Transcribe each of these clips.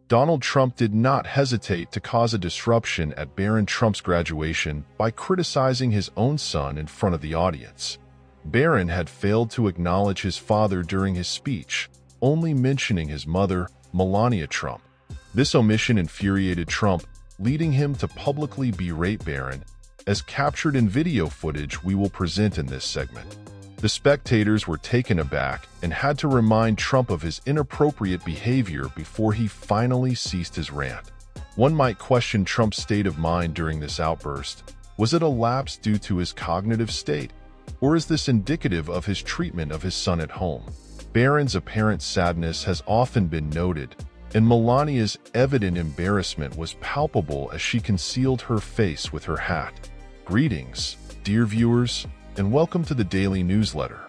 Donald Trump did not hesitate to cause a disruption at Barron Trump's graduation by criticizing his own son in front of the audience. Barron had failed to acknowledge his father during his speech, only mentioning his mother, Melania Trump. This omission infuriated Trump, leading him to publicly berate Barron, as captured in video footage we will present in this segment. The spectators were taken aback and had to remind Trump of his inappropriate behavior before he finally ceased his rant. One might question Trump's state of mind during this outburst. Was it a lapse due to his cognitive state? Or is this indicative of his treatment of his son at home? Barron's apparent sadness has often been noted, and Melania's evident embarrassment was palpable as she concealed her face with her hat. Greetings, dear viewers, and welcome to the daily newsletter.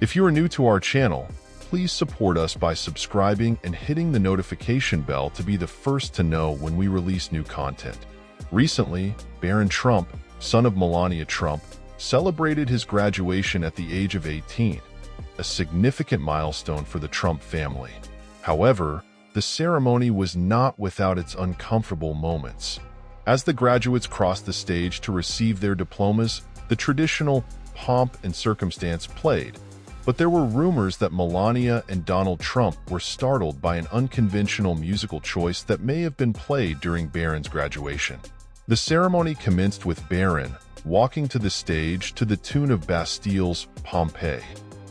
If you are new to our channel, please support us by subscribing and hitting the notification bell to be the first to know when we release new content. Recently, Barron Trump, son of Melania Trump, celebrated his graduation at the age of 18, a significant milestone for the Trump family. However, the ceremony was not without its uncomfortable moments. As the graduates crossed the stage to receive their diplomas, the traditional pomp and circumstance played, but there were rumors that Melania and Donald Trump were startled by an unconventional musical choice that may have been played during Barron's graduation. The ceremony commenced with Barron walking to the stage to the tune of Bastille's Pompeii.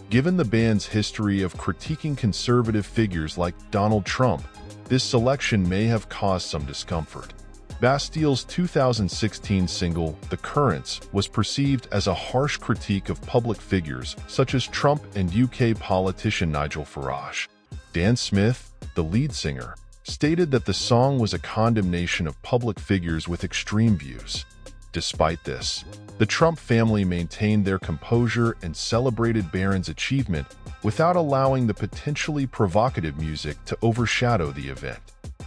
Given the band's history of critiquing conservative figures like Donald Trump, this selection may have caused some discomfort. Bastille's 2016 single, The Currents, was perceived as a harsh critique of public figures such as Trump and UK politician Nigel Farage. Dan Smith, the lead singer, stated that the song was a condemnation of public figures with extreme views. Despite this, the Trump family maintained their composure and celebrated Barron's achievement without allowing the potentially provocative music to overshadow the event.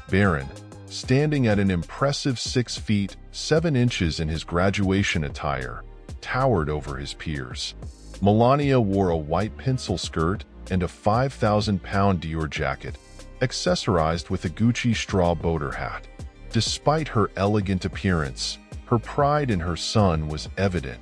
Barron, standing at an impressive 6 feet 7 inches in his graduation attire, towered over his peers. Melania wore a white pencil skirt and a 5,000-pound Dior jacket, accessorized with a Gucci straw boater hat. Despite her elegant appearance, her pride in her son was evident.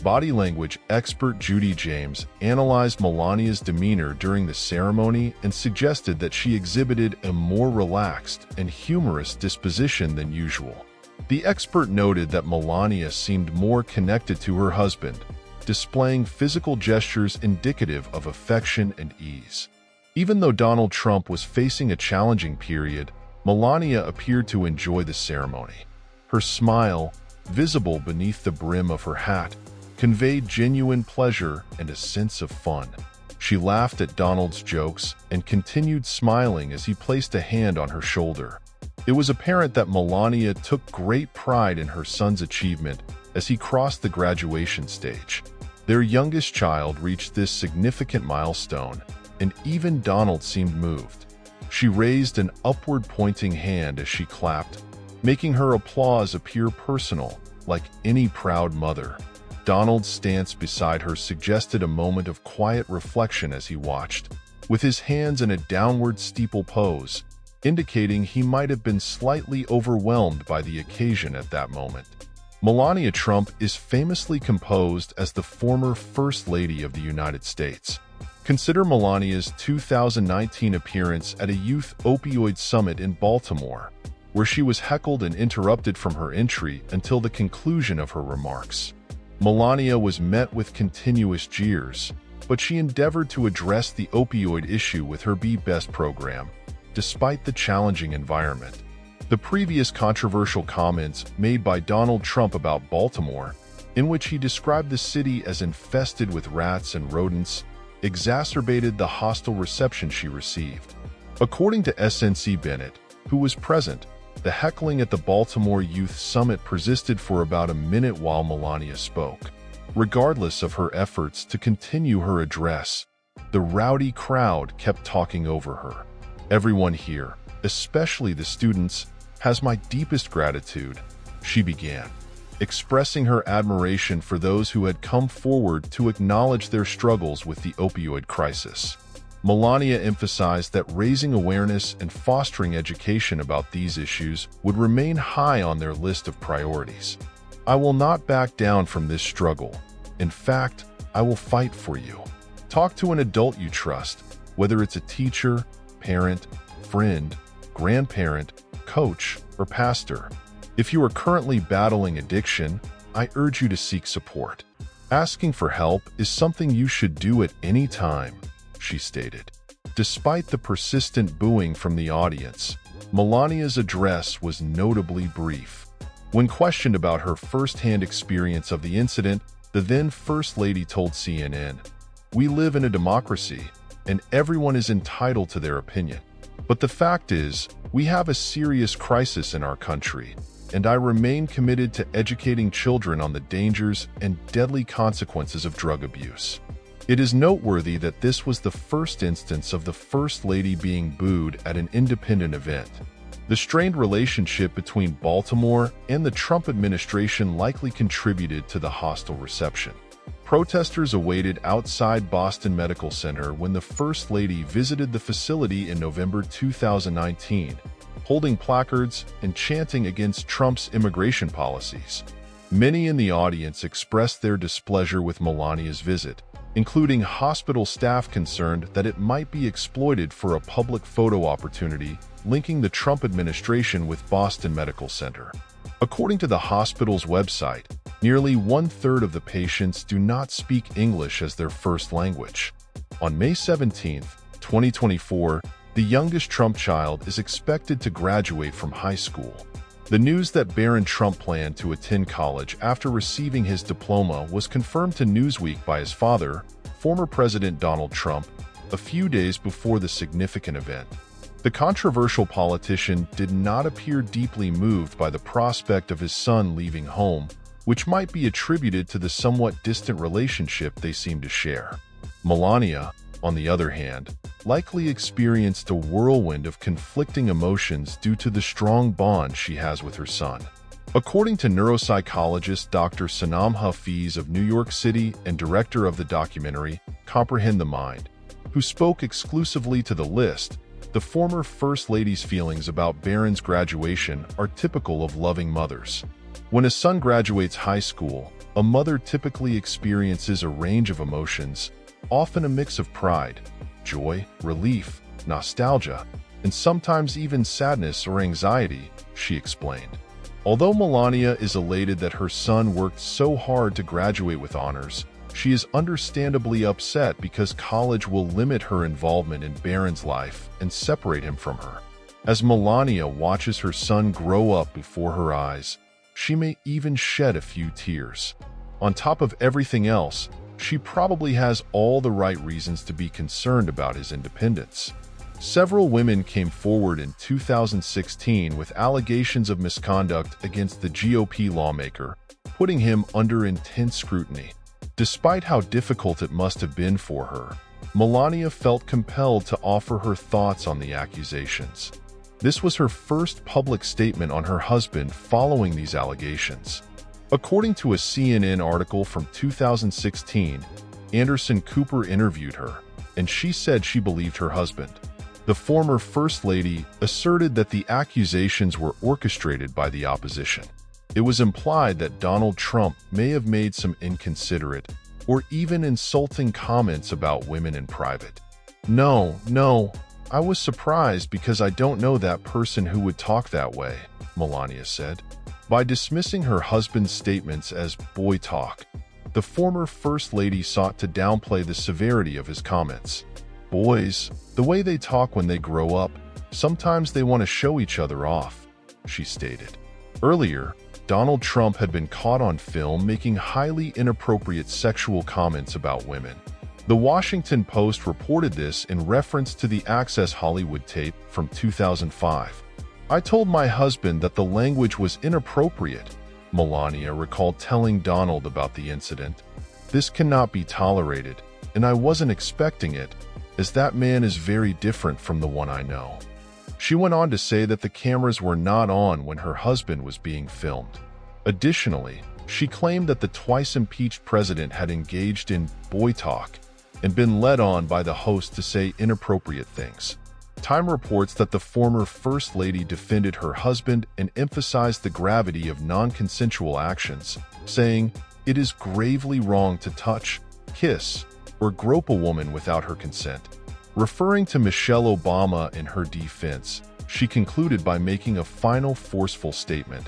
Body language expert Judy James analyzed Melania's demeanor during the ceremony and suggested that she exhibited a more relaxed and humorous disposition than usual. The expert noted that Melania seemed more connected to her husband, displaying physical gestures indicative of affection and ease. Even though Donald Trump was facing a challenging period, Melania appeared to enjoy the ceremony. Her smile, visible beneath the brim of her hat, conveyed genuine pleasure and a sense of fun. She laughed at Donald's jokes and continued smiling as he placed a hand on her shoulder. It was apparent that Melania took great pride in her son's achievement as he crossed the graduation stage. Their youngest child reached this significant milestone, and even Donald seemed moved. She raised an upward-pointing hand as she clapped, making her applause appear personal, like any proud mother. Donald's stance beside her suggested a moment of quiet reflection as he watched, with his hands in a downward steeple pose, indicating he might have been slightly overwhelmed by the occasion at that moment. Melania Trump is famously composed as the former First Lady of the United States. Consider Melania's 2019 appearance at a youth opioid summit in Baltimore, where she was heckled and interrupted from her entry until the conclusion of her remarks. Melania was met with continuous jeers, but she endeavored to address the opioid issue with her Be Best program, despite the challenging environment. The previous controversial comments made by Donald Trump about Baltimore, in which he described the city as infested with rats and rodents, exacerbated the hostile reception she received. According to SNC Bennett, who was present, the heckling at the Baltimore Youth Summit persisted for about a minute while Melania spoke. Regardless of her efforts to continue her address, the rowdy crowd kept talking over her. "Everyone here, especially the students, has my deepest gratitude," she began, expressing her admiration for those who had come forward to acknowledge their struggles with the opioid crisis. Melania emphasized that raising awareness and fostering education about these issues would remain high on their list of priorities. "I will not back down from this struggle. In fact, I will fight for you. Talk to an adult you trust, whether it's a teacher, parent, friend, grandparent, coach, or pastor. If you are currently battling addiction, I urge you to seek support. Asking for help is something you should do at any time," she stated. Despite the persistent booing from the audience, Melania's address was notably brief. When questioned about her first-hand experience of the incident, the then First Lady told CNN, "We live in a democracy, and everyone is entitled to their opinion. But the fact is, we have a serious crisis in our country, and I remain committed to educating children on the dangers and deadly consequences of drug abuse." It is noteworthy that this was the first instance of the First Lady being booed at an independent event. The strained relationship between Baltimore and the Trump administration likely contributed to the hostile reception. Protesters awaited outside Boston Medical Center when the First Lady visited the facility in November 2019, holding placards and chanting against Trump's immigration policies. Many in the audience expressed their displeasure with Melania's visit, including hospital staff concerned that it might be exploited for a public photo opportunity linking the Trump administration with Boston Medical Center. According to the hospital's website, nearly one-third of the patients do not speak English as their first language. On May 17, 2024, the youngest Trump child is expected to graduate from high school. The news that Barron Trump planned to attend college after receiving his diploma was confirmed to Newsweek by his father, former President Donald Trump, a few days before the significant event. The controversial politician did not appear deeply moved by the prospect of his son leaving home, which might be attributed to the somewhat distant relationship they seem to share. Melania, on the other hand, likely experienced a whirlwind of conflicting emotions due to the strong bond she has with her son. According to neuropsychologist Dr. Sanam Hafiz of New York City and director of the documentary Comprehend the Mind, who spoke exclusively to the list, the former First Lady's feelings about Barron's graduation are typical of loving mothers. When a son graduates high school, a mother typically experiences a range of emotions, often a mix of pride, joy, relief, nostalgia, and sometimes even sadness or anxiety, she explained. Although Melania is elated that her son worked so hard to graduate with honors, she is understandably upset because college will limit her involvement in Barron's life and separate him from her. As Melania watches her son grow up before her eyes, she may even shed a few tears. On top of everything else, she probably has all the right reasons to be concerned about his independence. Several women came forward in 2016 with allegations of misconduct against the GOP lawmaker, putting him under intense scrutiny. Despite how difficult it must have been for her, Melania felt compelled to offer her thoughts on the accusations. This was her first public statement on her husband following these allegations. According to a CNN article from 2016, Anderson Cooper interviewed her, and she said she believed her husband. The former First Lady asserted that the accusations were orchestrated by the opposition. It was implied that Donald Trump may have made some inconsiderate or even insulting comments about women in private. No, I was surprised because I don't know that person who would talk that way," Melania said. By dismissing her husband's statements as boy talk, the former First Lady sought to downplay the severity of his comments. "Boys, the way they talk when they grow up, sometimes they want to show each other off," she stated. Earlier, Donald Trump had been caught on film making highly inappropriate sexual comments about women. The Washington Post reported this in reference to the Access Hollywood tape from 2005. "I told my husband that the language was inappropriate," Melania recalled telling Donald about the incident. "This cannot be tolerated, and I wasn't expecting it, as that man is very different from the one I know." She went on to say that the cameras were not on when her husband was being filmed. Additionally, she claimed that the twice-impeached president had engaged in boy talk and been led on by the host to say inappropriate things. Time reports that the former First Lady defended her husband and emphasized the gravity of non-consensual actions, saying, "It is gravely wrong to touch, kiss, or grope a woman without her consent." Referring to Michelle Obama in her defense, she concluded by making a final forceful statement: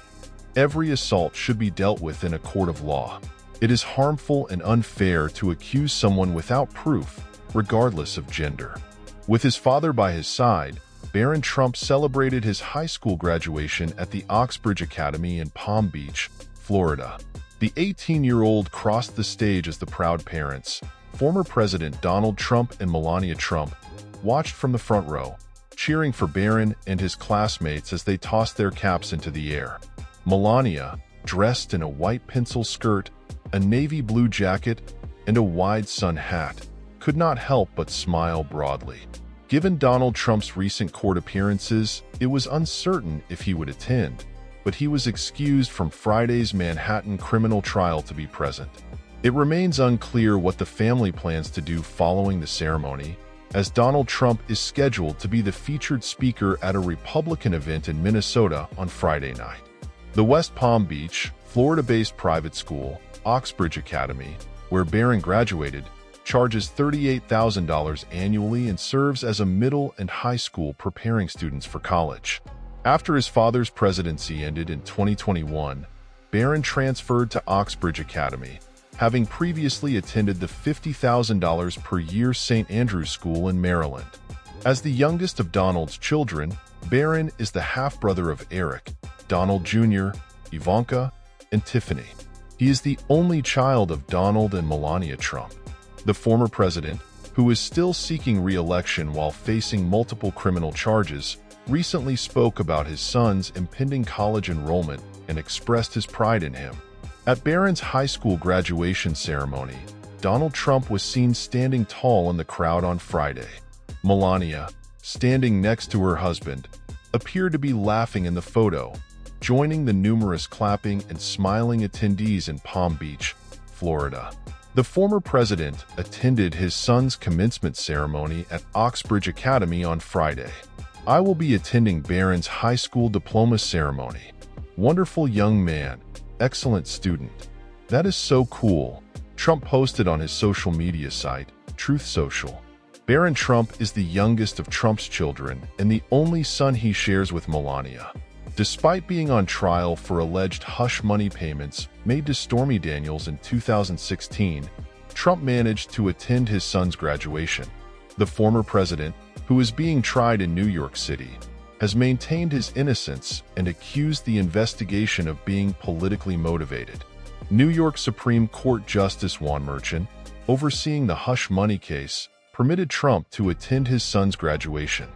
"Every assault should be dealt with in a court of law. It is harmful and unfair to accuse someone without proof, regardless of gender." With his father by his side, Barron Trump celebrated his high school graduation at the Oxbridge Academy in Palm Beach, Florida. The 18-year-old crossed the stage as the proud parents, former President Donald Trump and Melania Trump, watched from the front row, cheering for Barron and his classmates as they tossed their caps into the air. Melania, dressed in a white pencil skirt, a navy blue jacket, and a wide sun hat, could not help but smile broadly. Given Donald Trump's recent court appearances, it was uncertain if he would attend, but he was excused from Friday's Manhattan criminal trial to be present. It remains unclear what the family plans to do following the ceremony, as Donald Trump is scheduled to be the featured speaker at a Republican event in Minnesota on Friday night. The West Palm Beach, Florida-based private school, Oxbridge Academy, where Barron graduated, charges $38,000 annually and serves as a middle and high school preparing students for college. After his father's presidency ended in 2021, Barron transferred to Oxbridge Academy, having previously attended the $50,000 per year St. Andrew's School in Maryland. As the youngest of Donald's children, Barron is the half-brother of Eric, Donald Jr., Ivanka, and Tiffany. He is the only child of Donald and Melania Trump. The former president, who is still seeking re-election while facing multiple criminal charges, recently spoke about his son's impending college enrollment and expressed his pride in him. At Barron's high school graduation ceremony, Donald Trump was seen standing tall in the crowd on Friday. Melania, standing next to her husband, appeared to be laughing in the photo, joining the numerous clapping and smiling attendees in Palm Beach, Florida. The former president attended his son's commencement ceremony at Oxbridge Academy on Friday. "I will be attending Barron's high school diploma ceremony. Wonderful young man, excellent student. That is so cool," Trump posted on his social media site, Truth Social. Barron Trump is the youngest of Trump's children and the only son he shares with Melania. Despite being on trial for alleged hush money payments made to Stormy Daniels in 2016, Trump managed to attend his son's graduation. The former president, who is being tried in New York City, has maintained his innocence and accused the investigation of being politically motivated. New York Supreme Court Justice Juan Merchan, overseeing the hush money case, permitted Trump to attend his son's graduation.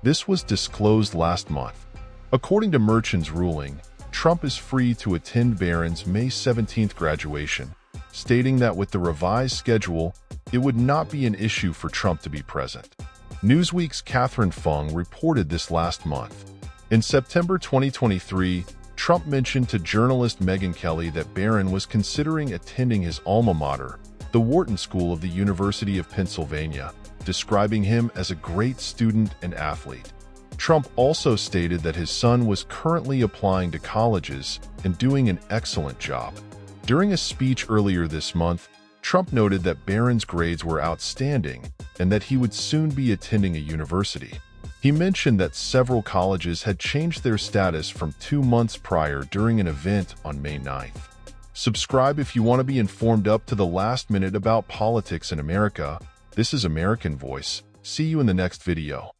This was disclosed last month. According to Merchan's ruling, Trump is free to attend Barron's May 17th graduation, stating that with the revised schedule, it would not be an issue for Trump to be present. Newsweek's Catherine Fung reported this last month. In September 2023, Trump mentioned to journalist Megyn Kelly that Barron was considering attending his alma mater, the Wharton School of the University of Pennsylvania, describing him as a great student and athlete. Trump also stated that his son was currently applying to colleges and doing an excellent job. During a speech earlier this month, Trump noted that Barron's grades were outstanding and that he would soon be attending a university. He mentioned that several colleges had changed their status from 2 months prior during an event on May 9th. Subscribe if you want to be informed up to the last minute about politics in America. This is American Voice. See you in the next video.